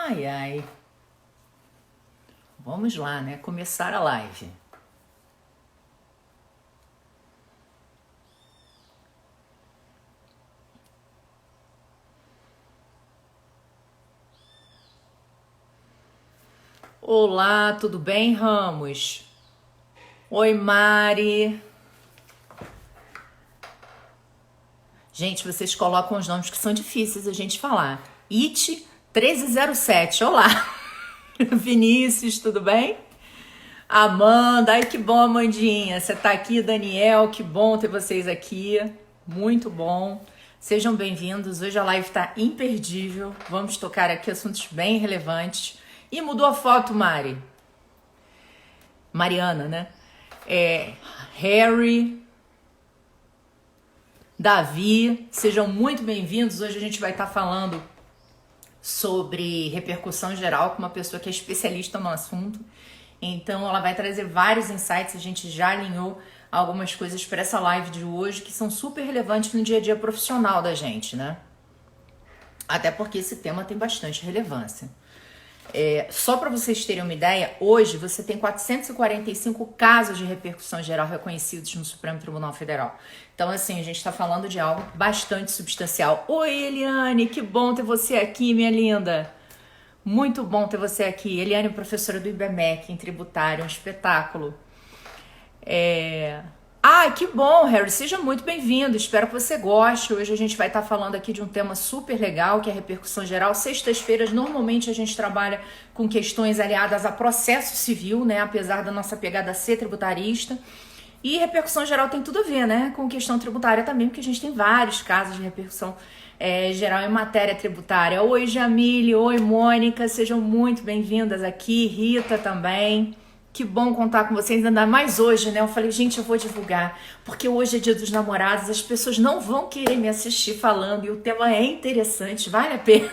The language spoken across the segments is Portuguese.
Ai, ai. Vamos lá, né? Começar a live. Olá, tudo bem, Ramos? Oi, Mari. Gente, vocês colocam os nomes que são difíceis a gente falar. It 1307, olá. Vinícius, tudo bem? Amanda, ai que bom, Amandinha. Você tá aqui, Daniel, que bom ter vocês aqui. Muito bom. Sejam bem-vindos. Hoje a live tá imperdível. Vamos tocar aqui assuntos bem relevantes. E mudou a foto, Mari. Mariana, né? Harry, Davi, sejam muito bem-vindos. Hoje a gente vai estar falando sobre repercussão geral com uma pessoa que é especialista no assunto. Então ela vai trazer vários insights, a gente já alinhou algumas coisas para essa live de hoje que são super relevantes no dia a dia profissional da gente, né? Até porque esse tema tem bastante relevância. Só para vocês terem uma ideia, hoje você tem 445 casos de repercussão geral reconhecidos no Supremo Tribunal Federal. Então, assim, a gente está falando de algo bastante substancial. Oi, Eliane, que bom ter você aqui, minha linda. Muito bom ter você aqui. Eliane, professora do IBMEC em tributário, um espetáculo. Que bom, Harry, seja muito bem-vindo, espero que você goste. Hoje a gente vai estar falando aqui de um tema super legal, que é a repercussão geral. Sextas-feiras, normalmente, a gente trabalha com questões aliadas a processo civil, né, apesar da nossa pegada ser tributarista. E repercussão geral tem tudo a ver, né, com questão tributária também, porque a gente tem vários casos de repercussão geral em matéria tributária. Oi, Jamile, oi, Mônica, sejam muito bem-vindas aqui, Rita também. Que bom contar com vocês, ainda mais hoje, né? Eu falei, gente, eu vou divulgar, porque hoje é dia dos namorados, as pessoas não vão querer me assistir falando, e o tema é interessante, vale a pena.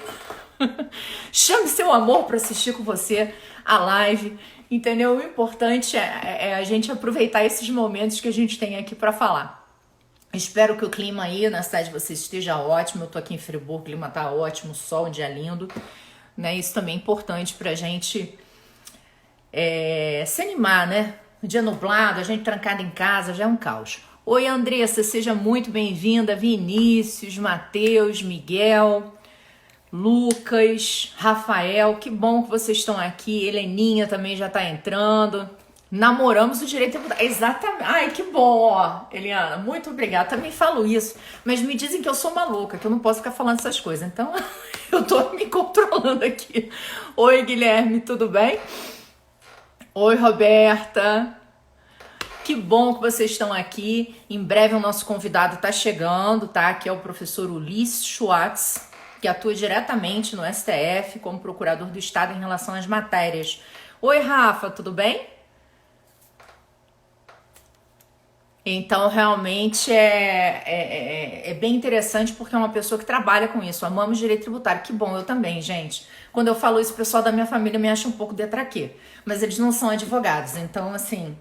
Chame seu amor para assistir com você a live, entendeu? O importante é a gente aproveitar esses momentos que a gente tem aqui para falar. Espero que o clima aí na cidade de vocês esteja ótimo. Eu tô aqui em Friburgo, o clima tá ótimo, sol, um dia lindo, né? Isso também é importante pra gente se animar, né? Um dia nublado, a gente trancada em casa, já é um caos. Oi, Andressa, seja muito bem-vinda. Vinícius, Matheus, Miguel, Lucas, Rafael, que bom que vocês estão aqui. Heleninha também já tá entrando. Namoramos o direito tributário. Exatamente. Ai, que bom, ó, Eliana. Muito obrigada. Também falo isso. Mas me dizem que eu sou maluca, que eu não posso ficar falando essas coisas. Então, eu tô me controlando aqui. Oi, Guilherme, tudo bem? Oi, Roberta. Que bom que vocês estão aqui. Em breve o nosso convidado está chegando, tá? Que é o professor Ulisses Schwartz, que atua diretamente no STF como procurador do Estado em relação às matérias. Oi, Rafa, tudo bem? Então, realmente é bem interessante porque é uma pessoa que trabalha com isso. Amamos direito tributário. Que bom, eu também, gente. Quando eu falo isso, o pessoal da minha família me acha um pouco detraquê. Mas eles não são advogados. Então, assim,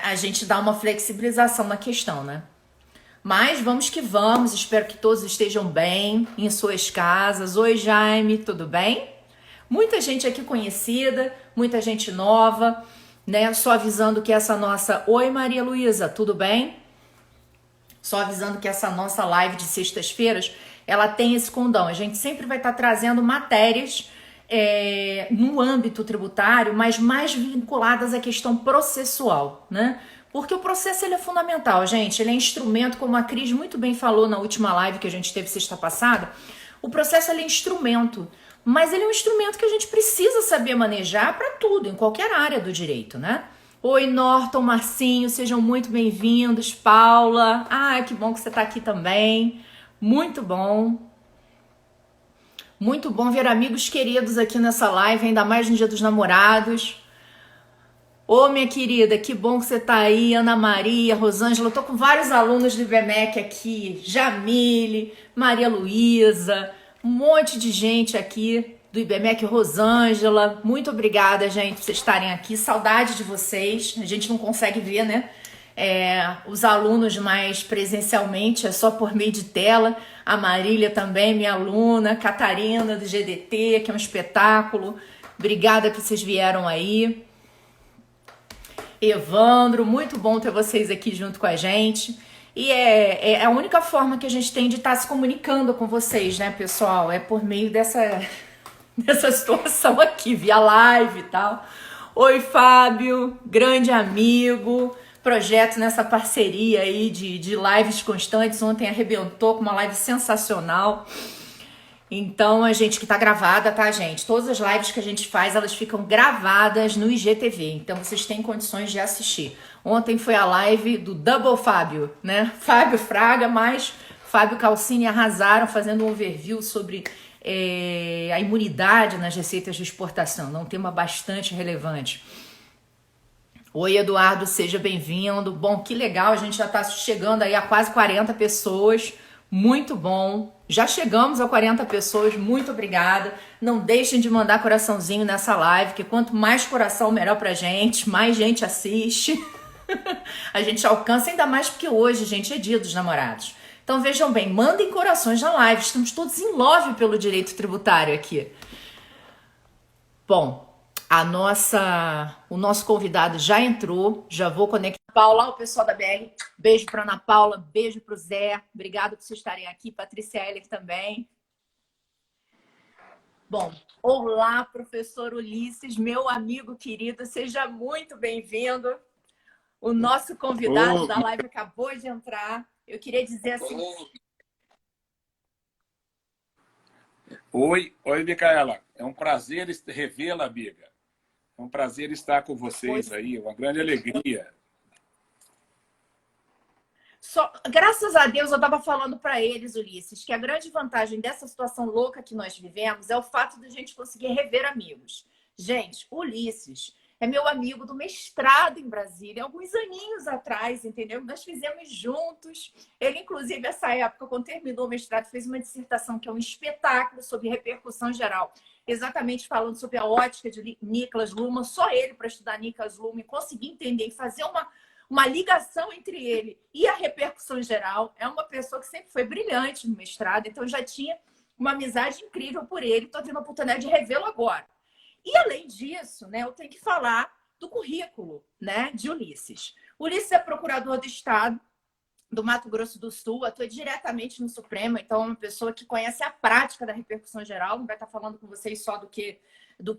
a gente dá uma flexibilização na questão, né? Mas vamos que vamos. Espero que todos estejam bem em suas casas. Oi, Jaime, tudo bem? Muita gente aqui conhecida, muita gente nova, né? Só avisando que essa nossa... Oi, Maria Luísa, tudo bem? Só avisando que essa nossa live de sextas-feiras, ela tem esse condão. A gente sempre vai estar trazendo matérias no âmbito tributário, mas mais vinculadas à questão processual, né? Porque o processo ele é fundamental, gente. Ele é instrumento, como a Cris muito bem falou na última live que a gente teve sexta passada. O processo ele é instrumento, mas ele é um instrumento que a gente precisa saber manejar para tudo, em qualquer área do direito, né? Oi, Norton, Marcinho, sejam muito bem-vindos. Paula, que bom que você está aqui também. Muito bom. Muito bom ver amigos queridos aqui nessa live, ainda mais no Dia dos Namorados. Ô, minha querida, que bom que você tá aí. Ana Maria, Rosângela, eu tô com vários alunos do IBMEC aqui. Jamile, Maria Luísa, um monte de gente aqui do IBMEC, Rosângela. Muito obrigada, gente, por vocês estarem aqui. Saudade de vocês. A gente não consegue ver, né? Os alunos mais presencialmente, é só por meio de tela. A Marília também, minha aluna, Catarina do GDT, que é um espetáculo. Obrigada que vocês vieram aí. Evandro, muito bom ter vocês aqui junto com a gente. E é a única forma que a gente tem de estar se comunicando com vocês, né, pessoal? É por meio dessa situação aqui, via live e tal. Oi, Fábio, grande amigo. Projeto nessa parceria aí de lives constantes. Ontem arrebentou com uma live sensacional. Então, a gente que tá gravada, tá, gente? Todas as lives que a gente faz, elas ficam gravadas no IGTV. Então, vocês têm condições de assistir. Ontem foi a live do Double Fábio, né? Fábio Fraga mais Fábio Calcini arrasaram fazendo um overview sobre a imunidade nas receitas de exportação. Um tema bastante relevante. Oi, Eduardo, seja bem-vindo. Bom, que legal, a gente já tá chegando aí a quase 40 pessoas. Muito bom. Já chegamos a 40 pessoas, muito obrigada. Não deixem de mandar coraçãozinho nessa live, que quanto mais coração, melhor pra gente, mais gente assiste. A gente alcança ainda mais porque hoje, gente, é dia dos namorados. Então vejam bem, mandem corações na live, estamos todos em love pelo direito tributário aqui. Bom, o nosso convidado já entrou, já vou conectar. Paula, o pessoal da BR, beijo para Ana Paula, beijo para o Zé, obrigado por vocês estarem aqui, Patrícia Heller também. Bom, olá, professor Ulisses, meu amigo querido, seja muito bem-vindo. O nosso convidado da live acabou de entrar. Eu queria dizer assim... Oi, Micaela. É um prazer revê-la, amiga. É um prazer estar com vocês aí, uma grande alegria. Graças a Deus, eu estava falando para eles, Ulisses, que a grande vantagem dessa situação louca que nós vivemos é o fato de a gente conseguir rever amigos. Gente, Ulisses é meu amigo do mestrado em Brasília, alguns aninhos atrás, entendeu? Nós fizemos juntos. Ele, inclusive, nessa época, quando terminou o mestrado, fez uma dissertação que é um espetáculo sobre repercussão geral, exatamente falando sobre a ótica de Niklas Luhmann. Só ele para estudar Niklas Luhmann, conseguir entender e fazer uma ligação entre ele e a repercussão geral. É uma pessoa que sempre foi brilhante no mestrado, então eu já tinha uma amizade incrível por ele. Estou tendo a oportunidade de revê-lo agora. E, além disso, né, eu tenho que falar do currículo, né, de Ulisses. Ulisses é procurador do Estado do Mato Grosso do Sul, atua diretamente no Supremo, então é uma pessoa que conhece a prática da repercussão geral, não vai estar falando com vocês só do que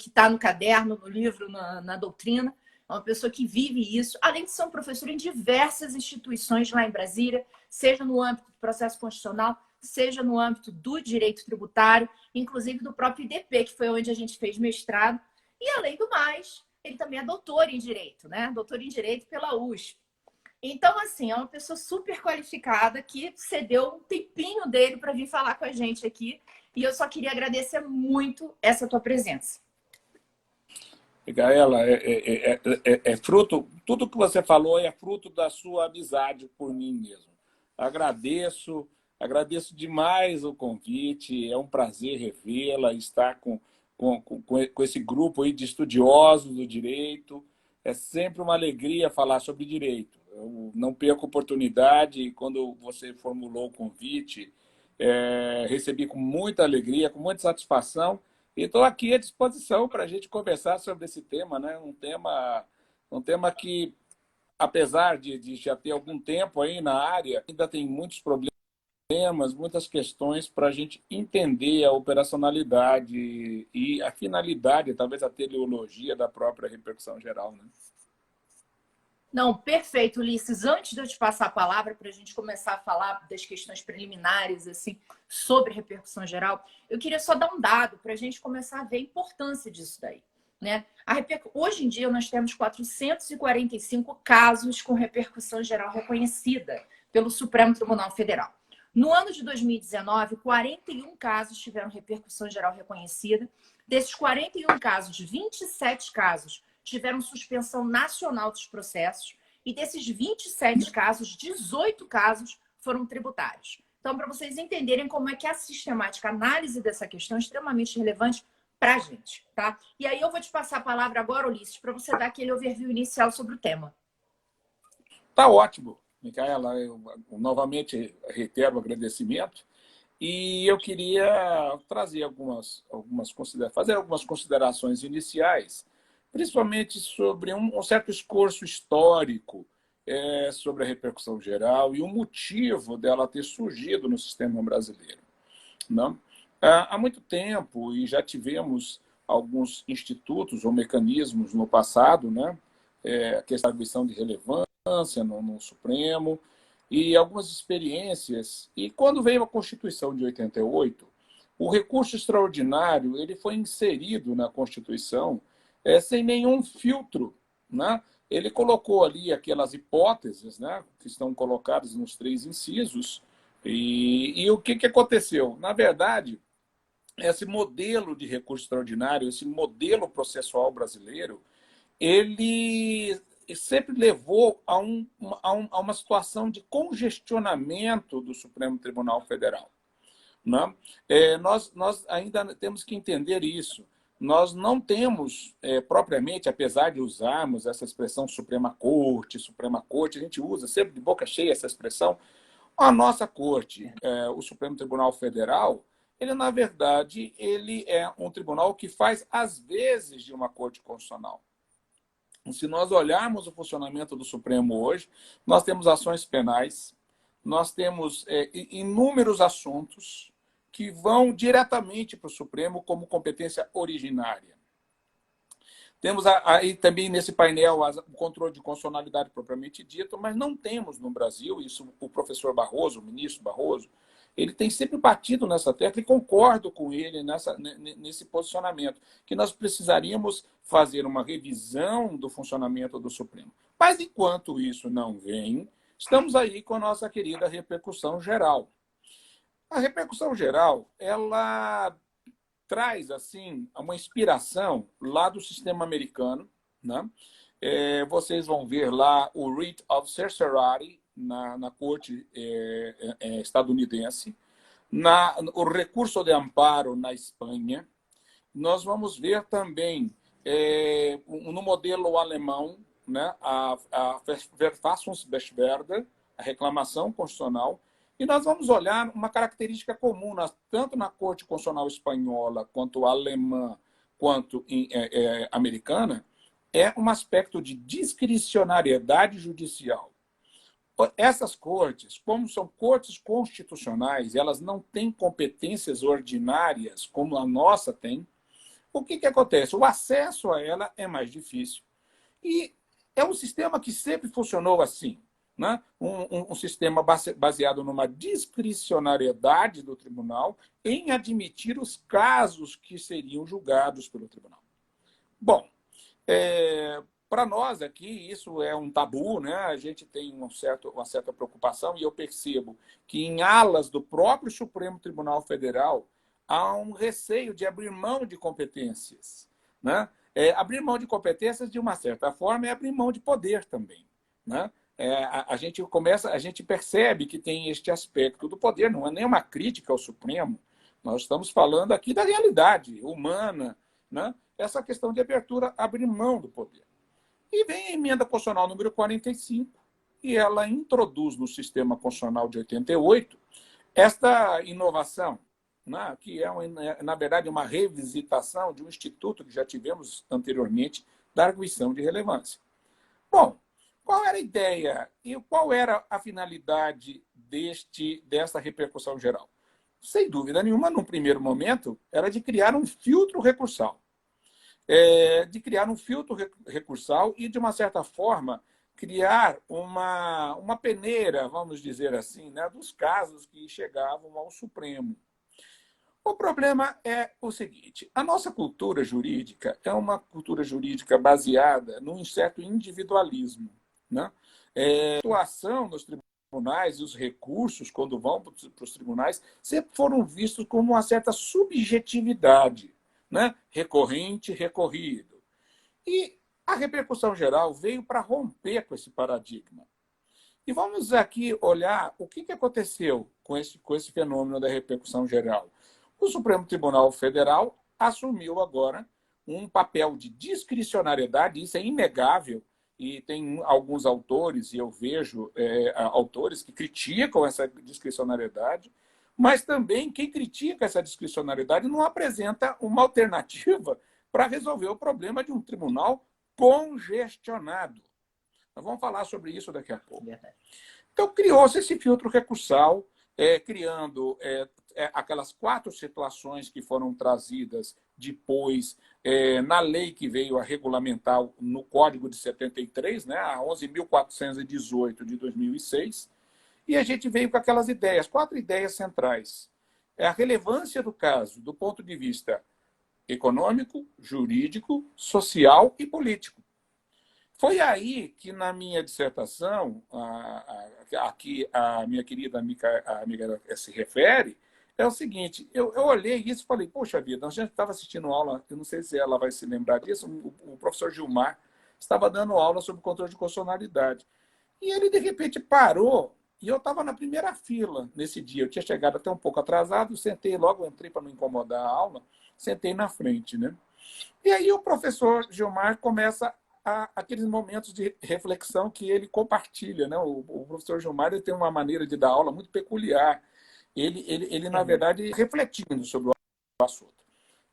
está no caderno, no livro, na doutrina. É uma pessoa que vive isso, além de ser um professor em diversas instituições lá em Brasília, seja no âmbito do processo constitucional, seja no âmbito do direito tributário, inclusive do próprio IDP, que foi onde a gente fez mestrado. E, além do mais, ele também é doutor em Direito, né? Doutor em Direito pela USP. Então, assim, é uma pessoa super qualificada que cedeu um tempinho dele para vir falar com a gente aqui. E eu só queria agradecer muito essa tua presença. Micaela, é fruto, tudo que você falou é fruto da sua amizade por mim mesmo. Agradeço demais o convite, é um prazer revê-la, estar com esse grupo aí de estudiosos do direito. É sempre uma alegria falar sobre direito. Eu não perco oportunidade e quando você formulou o convite, recebi com muita alegria, com muita satisfação. E estou aqui à disposição para a gente conversar sobre esse tema, né? Um tema que, apesar de já ter algum tempo aí na área, ainda tem muitos problemas, muitas questões para a gente entender a operacionalidade e a finalidade, talvez a teleologia da própria repercussão geral, né? Não, perfeito, Ulisses. Antes de eu te passar a palavra para a gente começar a falar das questões preliminares assim, sobre repercussão geral, eu queria só dar um dado para a gente começar a ver a importância disso daí. Né? Hoje em dia, nós temos 445 casos com repercussão geral reconhecida pelo Supremo Tribunal Federal. No ano de 2019, 41 casos tiveram repercussão geral reconhecida. Desses 41 casos, 27 casos tiveram suspensão nacional dos processos e desses 27 casos, 18 casos foram tributários. Então, para vocês entenderem como é que a sistemática, a análise dessa questão é extremamente relevante para a gente, tá? E aí eu vou te passar a palavra agora, Ulisses, para você dar aquele overview inicial sobre o tema. Tá ótimo, Micaela. Eu novamente reitero o agradecimento. E eu queria trazer fazer algumas considerações iniciais, principalmente sobre um certo esforço histórico sobre a repercussão geral e o motivo dela ter surgido no sistema brasileiro. Não? Há muito tempo, e já tivemos alguns institutos ou mecanismos no passado, né? A questão da atribuição de relevância no Supremo, e algumas experiências. E quando veio a Constituição de 88, o recurso extraordinário ele foi inserido na Constituição sem nenhum filtro. Né? Ele colocou ali aquelas hipóteses, né, que estão colocadas nos 3 incisos, e o que aconteceu? Na verdade, esse modelo de recurso extraordinário, esse modelo processual brasileiro, ele sempre levou a uma situação de congestionamento do Supremo Tribunal Federal. Né? Nós ainda temos que entender isso. Nós não temos, propriamente, apesar de usarmos essa expressão Suprema Corte, a gente usa sempre de boca cheia essa expressão, a nossa Corte, o Supremo Tribunal Federal, ele, na verdade, ele é um tribunal que faz, às vezes, de uma Corte Constitucional. Se nós olharmos o funcionamento do Supremo hoje, nós temos ações penais, nós temos inúmeros assuntos que vão diretamente para o Supremo como competência originária. Temos aí também nesse painel o controle de constitucionalidade propriamente dito, mas não temos no Brasil, isso o professor Barroso, o ministro Barroso, ele tem sempre batido nessa tecla e concordo com ele nesse posicionamento, que nós precisaríamos fazer uma revisão do funcionamento do Supremo. Mas, enquanto isso não vem, estamos aí com a nossa querida repercussão geral. A repercussão geral, ela traz assim uma inspiração lá do sistema americano. Né? Vocês vão ver lá o writ of certiorari na corte estadunidense, o recurso de amparo na Espanha. Nós vamos ver também no modelo alemão, né, a Verfassungsbeschwerde, a reclamação constitucional. E nós vamos olhar uma característica comum, tanto na Corte Constitucional Espanhola, quanto alemã, quanto americana, é um aspecto de discricionariedade judicial. Essas cortes, como são cortes constitucionais, elas não têm competências ordinárias como a nossa tem. O que acontece? O acesso a ela é mais difícil. E é um sistema que sempre funcionou assim. Né? Um sistema baseado numa discricionariedade do tribunal em admitir os casos que seriam julgados pelo tribunal. Bom, para nós aqui, isso é um tabu, né? A gente tem uma certa preocupação, e eu percebo que em alas do próprio Supremo Tribunal Federal há um receio de abrir mão de competências. Né? Abrir mão de competências, de uma certa forma, é abrir mão de poder também. Né? A gente percebe que tem este aspecto do poder, não é nem uma crítica ao Supremo, nós estamos falando aqui da realidade humana, né? Essa questão de abertura, abrir mão do poder. E vem a emenda constitucional número 45, e ela introduz no sistema constitucional de 88 esta inovação, né? Que na verdade, uma revisitação de um instituto que já tivemos anteriormente, da arguição de relevância. Bom, qual era a ideia e qual era a finalidade dessa repercussão geral? Sem dúvida nenhuma, num primeiro momento, era de criar um filtro recursal. E, de uma certa forma, criar uma peneira, vamos dizer assim, né, dos casos que chegavam ao Supremo. O problema é o seguinte: a nossa cultura jurídica é uma cultura jurídica baseada num certo individualismo. Né? A atuação nos tribunais e os recursos, quando vão para os tribunais, sempre foram vistos como uma certa subjetividade, né? Recorrente, recorrido. E a repercussão geral veio para romper com esse paradigma. E vamos aqui olhar o que aconteceu com esse fenômeno da repercussão geral. O Supremo Tribunal Federal assumiu agora um papel de discricionariedade, isso é inegável, e tem alguns autores, e eu vejo autores que criticam essa discricionariedade, mas também quem critica essa discricionariedade não apresenta uma alternativa para resolver o problema de um tribunal congestionado. Nós vamos falar sobre isso daqui a pouco. Então, criou-se esse filtro recursal, criando aquelas 4 situações que foram trazidas depois na lei que veio a regulamentar no Código de 73, né, a 11.418 de 2006, e a gente veio com aquelas ideias, 4 ideias centrais. É a relevância do caso do ponto de vista econômico, jurídico, social e político. Foi aí que, na minha dissertação, aqui a minha querida amiga se refere, é o seguinte, eu olhei isso e falei, poxa vida, a gente estava assistindo aula, eu não sei se ela vai se lembrar disso, o professor Gilmar estava dando aula sobre controle de constitucionalidade. E ele, de repente, parou, e eu estava na primeira fila nesse dia. Eu tinha chegado até um pouco atrasado, sentei logo, entrei para não incomodar a aula, sentei na frente, né? E aí o professor Gilmar começa aqueles momentos de reflexão que ele compartilha, né? O professor Gilmar ele tem uma maneira de dar aula muito peculiar. Ele na verdade, refletindo sobre o assunto.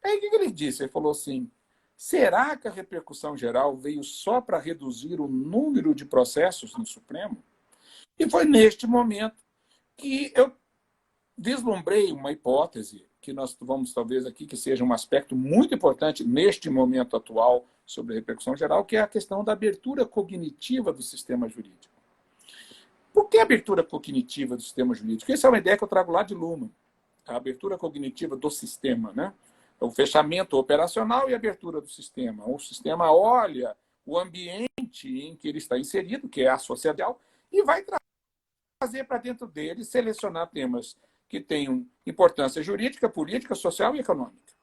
Aí o que ele disse? Ele falou assim, será que a repercussão geral veio só para reduzir o número de processos no Supremo? E foi neste momento que eu vislumbrei uma hipótese que nós vamos talvez aqui, que seja um aspecto muito importante neste momento atual sobre a repercussão geral, que é a questão da abertura cognitiva do sistema jurídico. Por que a abertura cognitiva do sistema jurídico? Essa é uma ideia que eu trago lá de Luhmann, a abertura cognitiva do sistema, né? O fechamento operacional e a abertura do sistema. O sistema olha o ambiente em que ele está inserido, que é a sociedade, e vai trazer para dentro dele, selecionar temas que tenham importância jurídica, política, social e econômica.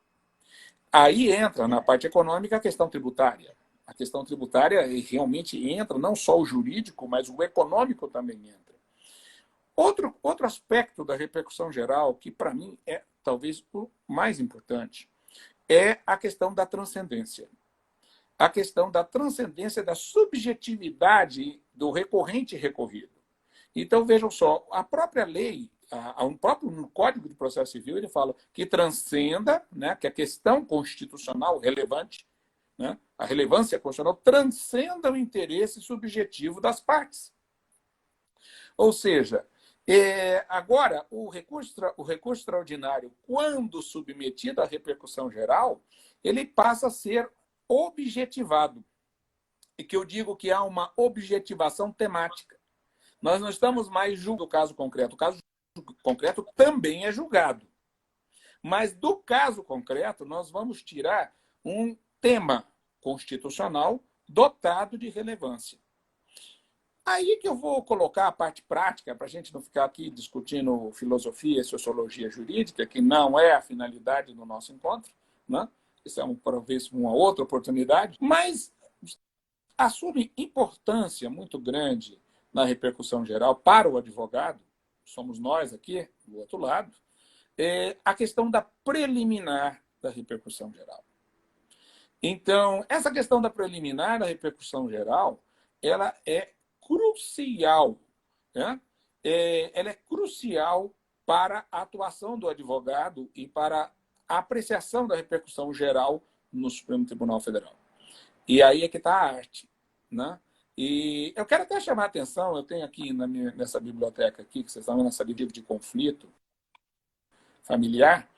Aí entra, na parte econômica, a questão tributária. A questão tributária realmente entra, não só o jurídico, mas o econômico também entra. Outro aspecto da repercussão geral, que para mim é talvez o mais importante, é a questão da transcendência. A questão da transcendência da subjetividade do recorrente e recorrido. Então, vejam só, a própria lei, o próprio Código de Processo Civil, ele fala que transcenda, né, que a questão constitucional relevante, né, a relevância constitucional, transcenda o interesse subjetivo das partes. Ou seja, agora, o recurso extraordinário, quando submetido à repercussão geral, ele passa a ser objetivado. E que eu digo que há uma objetivação temática. Nós não estamos mais julgando o caso concreto. O caso concreto também é julgado. Mas do caso concreto, nós vamos tirar um tema constitucional dotado de relevância. Aí que eu vou colocar a parte prática, para a gente não ficar aqui discutindo filosofia e sociologia jurídica, que não é a finalidade do nosso encontro, né? Isso é talvez uma outra oportunidade, mas assume importância muito grande na repercussão geral para o advogado, somos nós aqui, do outro lado, a questão da preliminar da repercussão geral. Então, essa questão da preliminar da repercussão geral, ela é crucial, né? Ela é crucial para a atuação do advogado e para a apreciação da repercussão geral no Supremo Tribunal Federal. E aí é que está a arte, né? E eu quero até chamar a atenção, eu tenho aqui nessa biblioteca aqui, que vocês estão vendo, nessa livro de conflito familiar,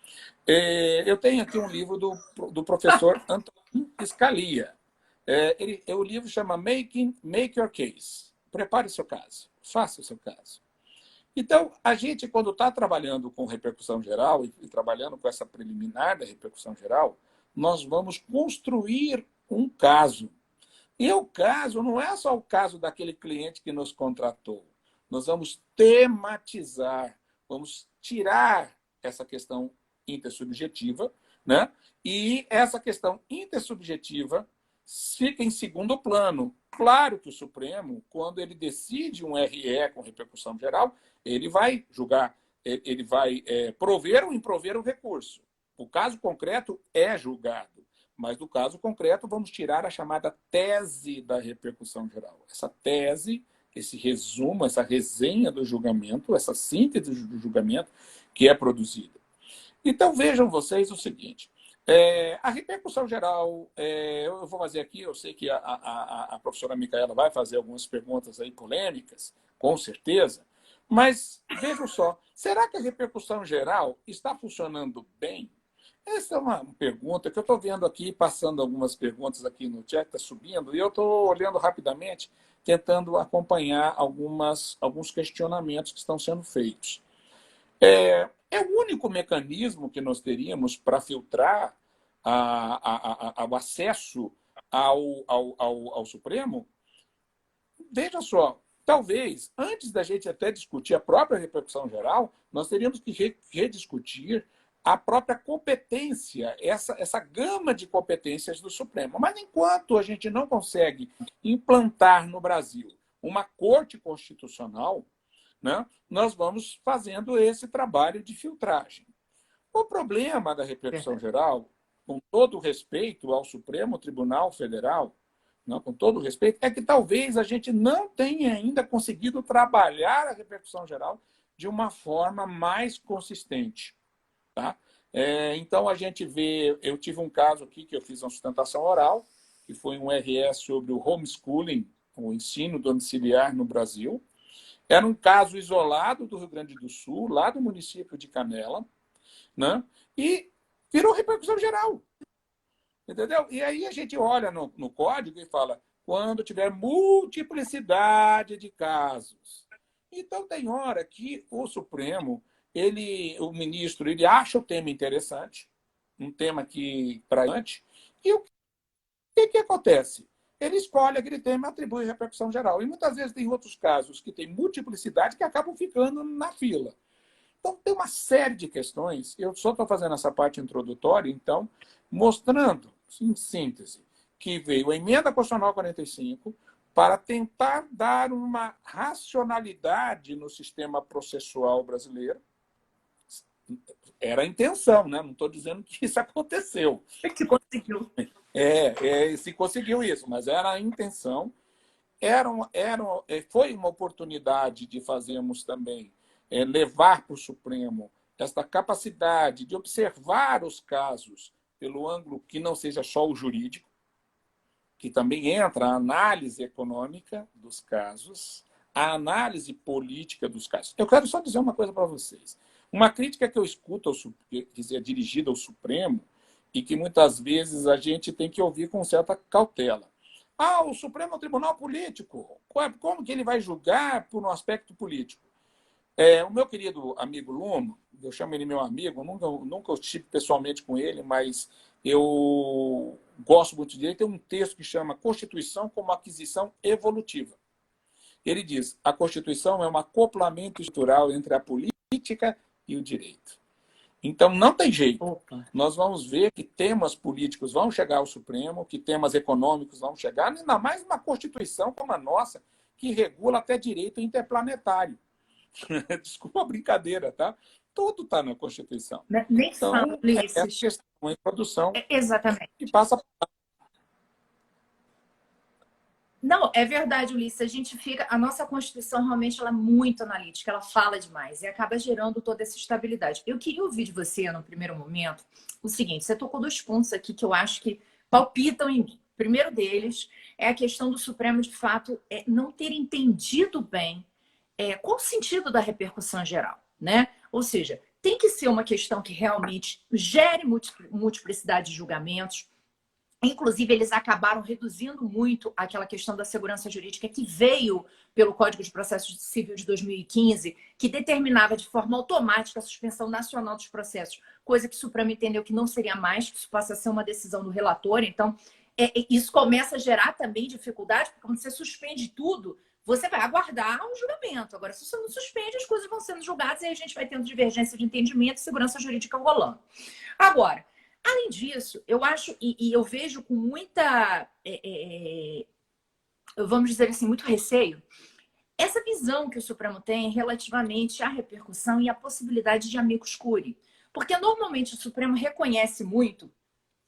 eu tenho aqui um livro do professor Antonin Scalia. O livro chama Make Your Case. Prepare o seu caso, faça o seu caso. Então, a gente, quando está trabalhando com repercussão geral e trabalhando com essa preliminar da repercussão geral, nós vamos construir um caso. E o caso não é só o caso daquele cliente que nos contratou. Nós vamos tematizar, vamos tirar essa questão intersubjetiva, né? E essa questão intersubjetiva fica em segundo plano. Claro que o Supremo, quando ele decide um RE com repercussão geral, ele vai julgar, ele vai prover ou improver o recurso. O caso concreto é julgado. Mas, no caso concreto, vamos tirar a chamada tese da repercussão geral. Essa tese, esse resumo, essa resenha do julgamento, essa síntese do julgamento que é produzida. Então, vejam vocês o seguinte. A repercussão geral, eu vou fazer aqui, eu sei que a professora Micaela vai fazer algumas perguntas aí polêmicas, com certeza, mas vejam só, será que a repercussão geral está funcionando bem? Essa é uma pergunta que eu estou vendo aqui, passando algumas perguntas aqui no chat, está subindo, e eu estou olhando rapidamente, tentando acompanhar alguns questionamentos que estão sendo feitos. É o único mecanismo que nós teríamos para filtrar o acesso ao Supremo? Veja só, talvez, antes da gente até discutir a própria repercussão geral, nós teríamos que rediscutir a própria competência, essa gama de competências do Supremo. Mas enquanto a gente não consegue implantar no Brasil uma corte constitucional, né, nós vamos fazendo esse trabalho de filtragem. O problema da repercussão geral, com todo respeito ao Supremo Tribunal Federal, não, com todo respeito, é que talvez a gente não tenha ainda conseguido trabalhar a repercussão geral de uma forma mais consistente. Tá? Então, a gente vê... Eu tive um caso aqui que eu fiz uma sustentação oral, que foi um RS sobre o homeschooling, o ensino domiciliar no Brasil. Era um caso isolado do Rio Grande do Sul, lá do município de Canela, né? E virou repercussão geral. Entendeu? E aí a gente olha no código e fala, quando tiver multiplicidade de casos. Então, tem hora que o Supremo, o ministro, ele acha o tema interessante, um tema que praticante, e o que acontece? Ele escolhe aquele tema e atribui repercussão geral. E muitas vezes tem outros casos que tem multiplicidade que acabam ficando na fila. Então, tem uma série de questões. Eu só estou fazendo essa parte introdutória, então, mostrando, em síntese, que veio a Emenda Constitucional 45 para tentar dar uma racionalidade no sistema processual brasileiro. Era a intenção, né? Não estou dizendo que isso aconteceu. É que conseguiu. Se conseguiu isso, mas era a intenção. Foi uma oportunidade de fazermos também, levar para o Supremo esta capacidade de observar os casos pelo ângulo que não seja só o jurídico, que também entra a análise econômica dos casos, a análise política dos casos. Eu quero só dizer uma coisa para vocês. Uma crítica que eu escuto, quer dizer, dirigida ao Supremo, e que muitas vezes a gente tem que ouvir com certa cautela. O Supremo é um tribunal político. Como que ele vai julgar por um aspecto político? O meu querido amigo Luno, eu chamo ele meu amigo, nunca estive pessoalmente com ele, mas eu gosto muito dele. Tem um texto que chama Constituição como Aquisição Evolutiva. Ele diz, a Constituição é um acoplamento estrutural entre a política e o direito. Então, não tem jeito. Opa. Nós vamos ver que temas políticos vão chegar ao Supremo, que temas econômicos vão chegar, ainda mais uma Constituição como a nossa, que regula até direito interplanetário. Desculpa a brincadeira, tá? Tudo está na Constituição. Nem então, falo, Ulisses. Essa questão, a introdução, Exatamente. que passa... Não, é verdade, Ulisses. A nossa Constituição realmente ela é muito analítica, ela fala demais e acaba gerando toda essa estabilidade. Eu queria ouvir de você, no primeiro momento, o seguinte: você tocou 2 pontos aqui que eu acho que palpitam em mim. O primeiro deles é a questão do Supremo, de fato, não ter entendido bem qual o sentido da repercussão geral, né? Ou seja, tem que ser uma questão que realmente gere multiplicidade de julgamentos. Inclusive, eles acabaram reduzindo muito aquela questão da segurança jurídica que veio pelo Código de Processo Civil de 2015, que determinava de forma automática a suspensão nacional dos processos, coisa que o Supremo entendeu que não seria mais, que isso passa a ser uma decisão do relator. Então, isso começa a gerar também dificuldade, porque quando você suspende tudo, você vai aguardar um julgamento. Agora, se você não suspende, as coisas vão sendo julgadas e aí a gente vai tendo divergência de entendimento e segurança jurídica rolando. Agora, além disso, eu acho, e eu vejo com muita, vamos dizer assim, muito receio, essa visão que o Supremo tem relativamente à repercussão e à possibilidade de amicus curiae. Porque normalmente o Supremo reconhece muito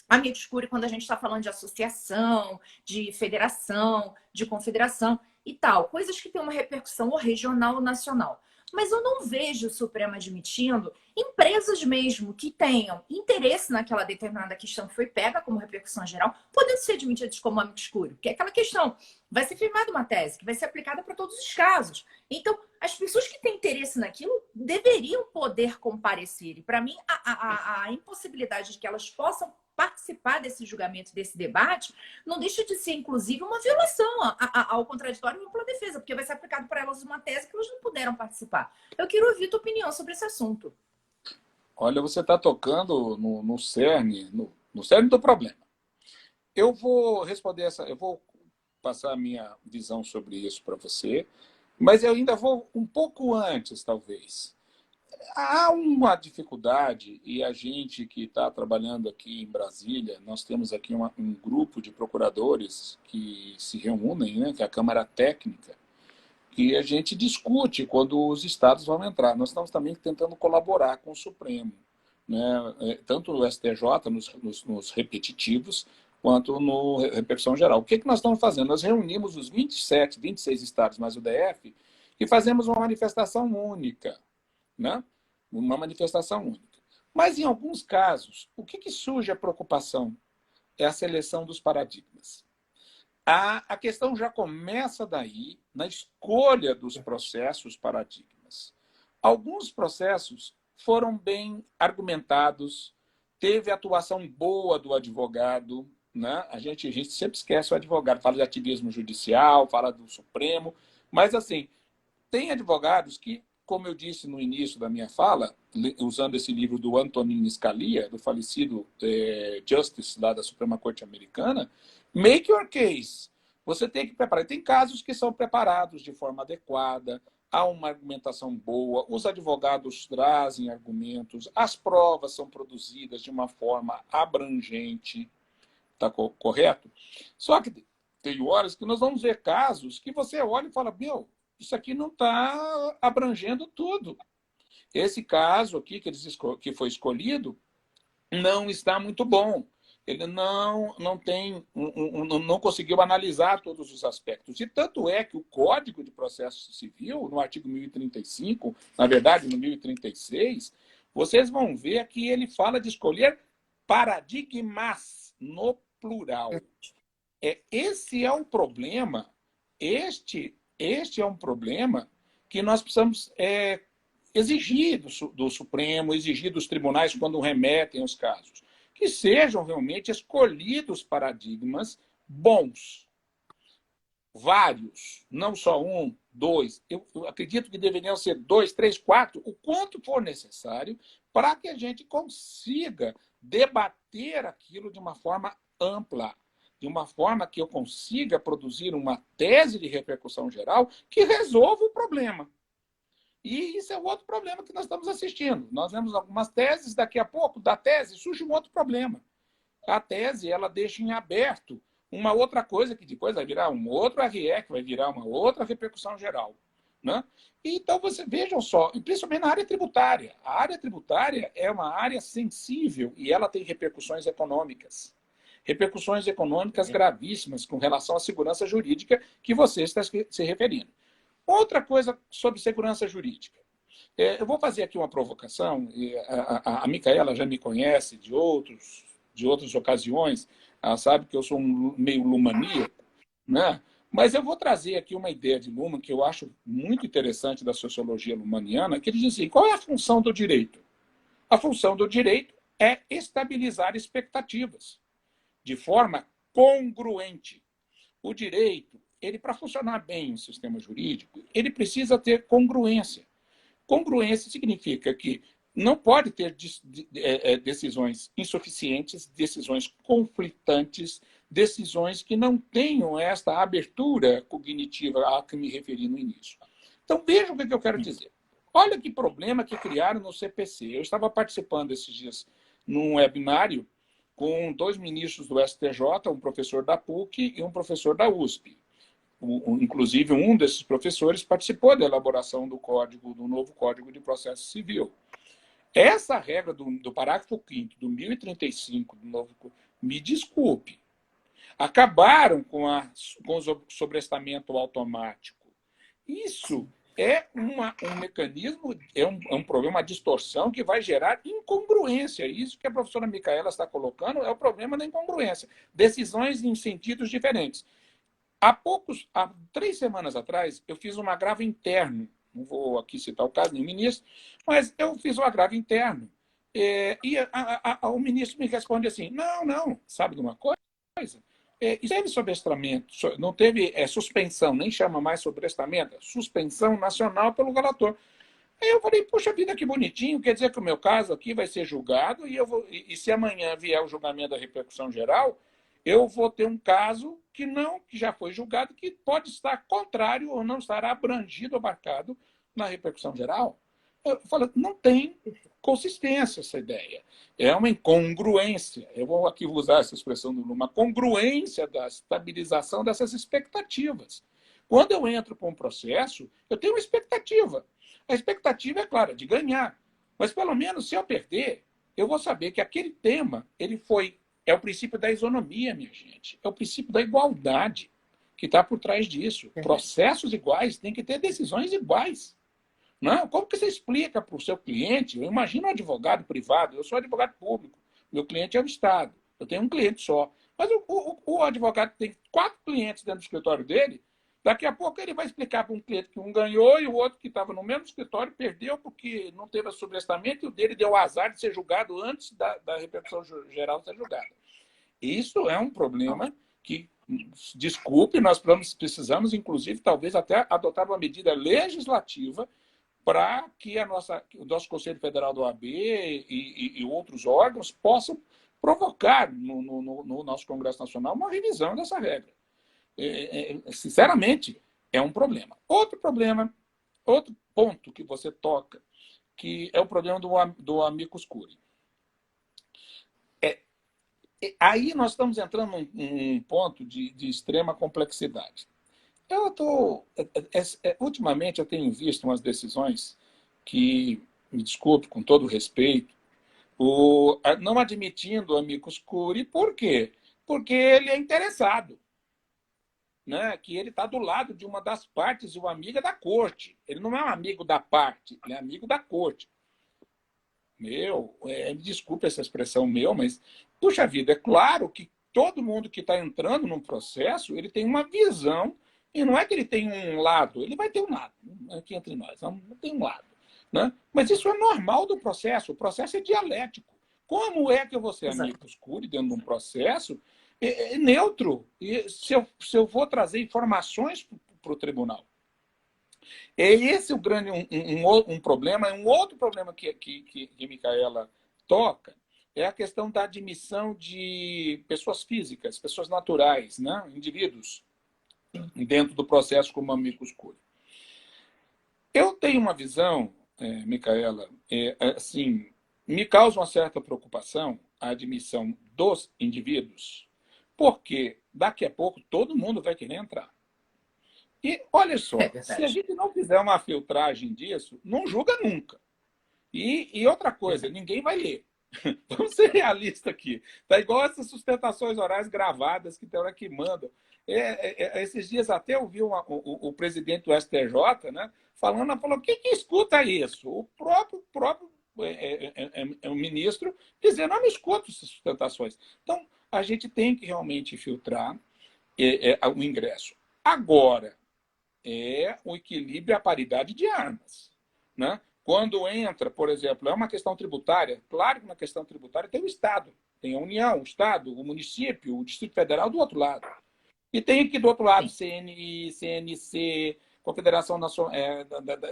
amicus curiae quando a gente está falando de associação, de federação, de confederação e tal. Coisas que têm uma repercussão ou regional ou nacional. Mas eu não vejo o Supremo admitindo empresas mesmo que tenham interesse naquela determinada questão que foi pega como repercussão geral, podendo ser admitidas como amicus curiae. Porque é aquela questão, vai ser firmada uma tese que vai ser aplicada para todos os casos. Então, as pessoas que têm interesse naquilo deveriam poder comparecer. E, para mim, a impossibilidade de que elas possam participar desse julgamento, desse debate, não deixa de ser, inclusive, uma violação ao contraditório e ampla defesa, porque vai ser aplicado para elas uma tese que elas não puderam participar. Eu quero ouvir tua opinião sobre esse assunto. Olha, você está tocando no cerne, no cerne do problema. Eu vou responder eu vou passar a minha visão sobre isso para você, mas eu ainda vou um pouco antes, talvez. Há uma dificuldade, e a gente que está trabalhando aqui em Brasília, nós temos aqui um grupo de procuradores que se reúnem, né, que é a Câmara Técnica, que a gente discute quando os estados vão entrar. Nós estamos também tentando colaborar com o Supremo, né, tanto no STJ, nos repetitivos, quanto no repercussão geral. O que nós estamos fazendo? Nós reunimos os 27, 26 estados mais o DF e fazemos uma manifestação única, né? Uma manifestação única. Mas, em alguns casos, o que surge a preocupação? É a seleção dos paradigmas. A questão já começa daí, na escolha dos processos paradigmas. Alguns processos foram bem argumentados, teve atuação boa do advogado, né? A gente sempre esquece o advogado, fala de ativismo judicial, fala do Supremo, mas, assim, tem advogados que, como eu disse no início da minha fala, usando esse livro do Antonin Scalia, do falecido Justice lá da Suprema Corte Americana, make your case. Você tem que preparar. Tem casos que são preparados de forma adequada, há uma argumentação boa, os advogados trazem argumentos, as provas são produzidas de uma forma abrangente, está correto? Só que tem horas que nós vamos ver casos que você olha e fala, meu, isso aqui não está abrangendo tudo. Esse caso aqui que foi escolhido não está muito bom. Ele não conseguiu analisar todos os aspectos. E tanto é que o Código de Processo Civil, no artigo 1035, na verdade, no 1036, vocês vão ver que ele fala de escolher paradigmas no plural. Esse é um problema, este é um problema que nós precisamos exigir do Supremo, exigir dos tribunais quando remetem os casos, que sejam realmente escolhidos paradigmas bons, vários, não só um, dois. Eu acredito que deveriam ser 2, 3, 4, o quanto for necessário, para que a gente consiga debater aquilo de uma forma ampla, de uma forma que eu consiga produzir uma tese de repercussão geral que resolva o problema. E isso é o outro problema que nós estamos assistindo. Nós vemos algumas teses, daqui a pouco, da tese, surge um outro problema. A tese, ela deixa em aberto uma outra coisa que depois vai virar um outro RE, que vai virar uma outra repercussão geral. Né? Então, vejam só, principalmente na área tributária. A área tributária é uma área sensível e ela tem repercussões econômicas. Repercussões econômicas gravíssimas com relação à segurança jurídica que você está se referindo. Outra coisa sobre segurança jurídica. Eu vou fazer aqui uma provocação. A Micaela já me conhece de outras ocasiões. Ela sabe que eu sou meio lumaníaco, né? Mas eu vou trazer aqui uma ideia de Luhmann que eu acho muito interessante da sociologia lumaniana, que ele diz assim, qual é a função do direito? A função do direito é estabilizar expectativas de forma congruente. O direito, para funcionar bem o sistema jurídico, ele precisa ter congruência. Congruência significa que não pode ter decisões insuficientes, decisões conflitantes, decisões que não tenham esta abertura cognitiva a que me referi no início. Então, veja o que eu quero dizer. Olha que problema que criaram no CPC. Eu estava participando esses dias num webinário com 2 ministros do STJ, um professor da PUC e um professor da USP. Inclusive, um desses professores participou da elaboração do novo Código de Processo Civil. Essa regra do parágrafo 5º do 1035 do novo... Me desculpe. Acabaram com o sobrestamento automático. Isso é um mecanismo, é um problema, uma distorção que vai gerar incongruência. Isso que a professora Micaela está colocando é o problema da incongruência. Decisões em sentidos diferentes. Há 3 semanas atrás, eu fiz um agravo interno. Não vou aqui citar o caso, nem o ministro, mas eu fiz um agravo interno. O ministro me responde assim, não, sabe de uma coisa? Isso teve sobrestamento, não teve suspensão, nem chama mais sobrestamento, suspensão nacional pelo relator. Aí eu falei, puxa vida, que bonitinho, quer dizer que o meu caso aqui vai ser julgado e se amanhã vier o julgamento da repercussão geral, eu vou ter um caso que já foi julgado, que pode estar contrário ou não estará abrangido, abarcado na repercussão geral. Eu falo, não tem consistência essa ideia. É uma incongruência. Eu vou aqui usar essa expressão, uma congruência da estabilização dessas expectativas. Quando eu entro para um processo, eu tenho uma expectativa. A expectativa é clara, de ganhar. Mas, pelo menos, se eu perder, eu vou saber que aquele tema é o princípio da isonomia, minha gente. É o princípio da igualdade que está por trás disso. Processos iguais têm que ter decisões iguais. Não, como que você explica para o seu cliente? Eu imagino um advogado privado, eu sou advogado público, meu cliente é o Estado, eu tenho um cliente só. Mas o advogado tem 4 clientes dentro do escritório dele, daqui a pouco ele vai explicar para um cliente que um ganhou e o outro que estava no mesmo escritório perdeu porque não teve sobrestamento e o dele deu azar de ser julgado antes da repercussão geral ser julgada. Isso é um problema que, desculpe, nós precisamos, inclusive, talvez até adotar uma medida legislativa para que o nosso Conselho Federal do OAB e outros órgãos possam provocar no nosso Congresso Nacional uma revisão dessa regra. Sinceramente, é um problema. Outro ponto que você toca, que é o problema do amicus curiae. Aí nós estamos entrando num ponto de extrema complexidade. Ultimamente eu tenho visto umas decisões que, me desculpe, com todo respeito, não admitindo o amicus curiae. Por quê? Porque ele é interessado, né? Que ele está do lado de uma das partes e o amigo é da corte. Ele não é um amigo da parte, ele é amigo da corte. Me desculpe essa expressão mas, puxa vida, é claro que todo mundo que está entrando num processo, ele tem uma visão. E não é que ele tem um lado, ele vai ter um lado, aqui entre nós, não tem um lado. Né? Mas isso é normal do processo, o processo é dialético. Como é que eu vou ser amicus curiae dentro de um processo neutro, se eu vou trazer informações para o tribunal? É esse o grande um problema, um outro problema que Micaela toca, é a questão da admissão de pessoas físicas, pessoas naturais, né? Indivíduos, dentro do processo como amicus curiae. Eu tenho uma visão, Micaela, assim, me causa uma certa preocupação a admissão dos indivíduos, porque daqui a pouco todo mundo vai querer entrar. E olha só, se a gente não fizer uma filtragem disso, não julga nunca. E outra coisa, ninguém vai ler. Vamos ser realistas aqui. Tá igual essas sustentações orais gravadas que tem hora que mandam. Esses dias até eu vi o presidente do STJ, né, falou, quem que escuta isso? O próprio o ministro dizendo, não escuto essas sustentações. Então, a gente tem que realmente filtrar o ingresso. Agora, o equilíbrio e a paridade de armas. Né? Quando entra, por exemplo, é uma questão tributária, claro que na questão tributária tem o Estado, tem a União, o Estado, o município, o Distrito Federal do outro lado. E tem aqui do outro lado CNI, CNC, Confederação Nacional,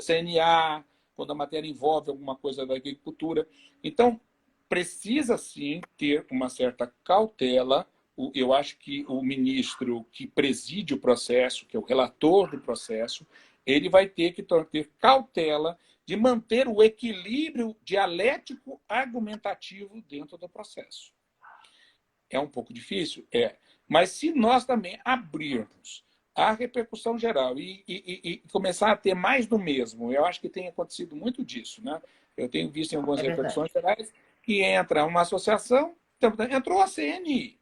CNA, quando a matéria envolve alguma coisa da agricultura. Então, precisa sim ter uma certa cautela. Eu acho que o ministro que preside o processo, que é o relator do processo, ele vai ter que ter cautela de manter o equilíbrio dialético argumentativo dentro do processo. É um pouco difícil? Mas se nós também abrirmos a repercussão geral e começar a ter mais do mesmo, eu acho que tem acontecido muito disso, né? Eu tenho visto em algumas É repercussões verdade. gerais que entra uma associação, então, entrou a CNI.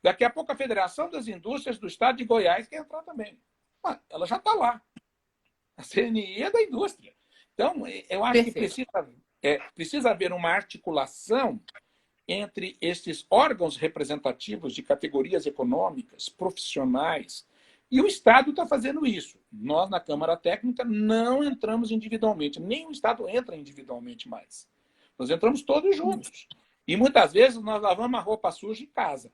Daqui a pouco a Federação das Indústrias do Estado de Goiás quer entrar também. Ela já está lá. A CNI é da indústria. Então, eu acho que Perfeito. precisa haver uma articulação entre esses órgãos representativos de categorias econômicas, profissionais, e o Estado está fazendo isso. Nós, na Câmara Técnica, não entramos individualmente, nem o Estado entra individualmente mais. Nós entramos todos juntos. E muitas vezes nós lavamos a roupa suja em casa.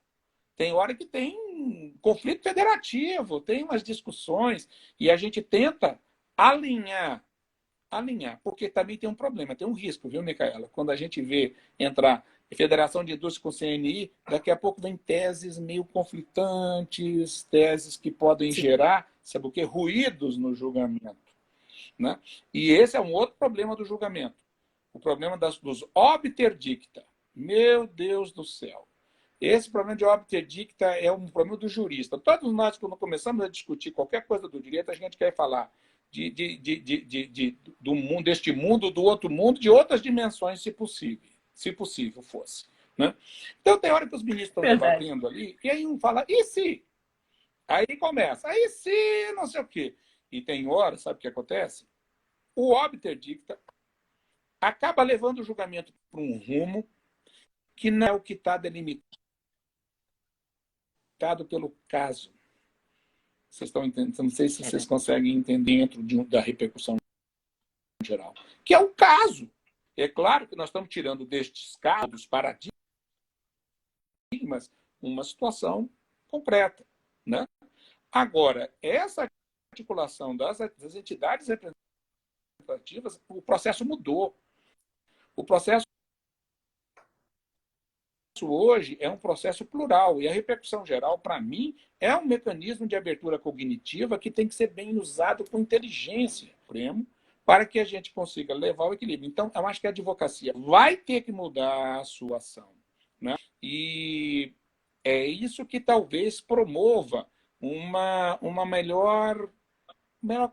Tem hora que tem conflito federativo, tem umas discussões, e a gente tenta alinhar, porque também tem um problema, tem um risco, viu, Micaela? Quando a gente vê entrar Federação de Indústria com CNI, daqui a pouco vem teses meio conflitantes, teses que podem Sim. gerar, sabe o quê? Ruídos no julgamento. Né? E esse é um outro problema do julgamento. O problema dos obter dicta. Meu Deus do céu. Esse problema de obter dicta é um problema do jurista. Todos nós, quando começamos a discutir qualquer coisa do direito, a gente quer falar do mundo, deste mundo, do outro mundo, de outras dimensões, se possível fosse. Né? Então, tem hora que os ministros estão Verdade. debatendo ali, e aí um fala, e se? Aí começa, aí se, não sei o quê. E tem hora, sabe o que acontece? O obter dicta acaba levando o julgamento para um rumo que não é o que está delimitado pelo caso. Vocês estão entendendo? Não sei se vocês conseguem entender dentro da repercussão geral. Que é o caso. É claro que nós estamos tirando destes casos, dos paradigmas, uma situação concreta. Né? Agora, essa articulação das entidades representativas, o processo mudou. O processo hoje é um processo plural, e a repercussão geral, para mim, é um mecanismo de abertura cognitiva que tem que ser bem usado com inteligência, para que a gente consiga levar o equilíbrio. Então, eu acho que a advocacia vai ter que mudar a sua ação. Né? E é isso que talvez promova uma melhor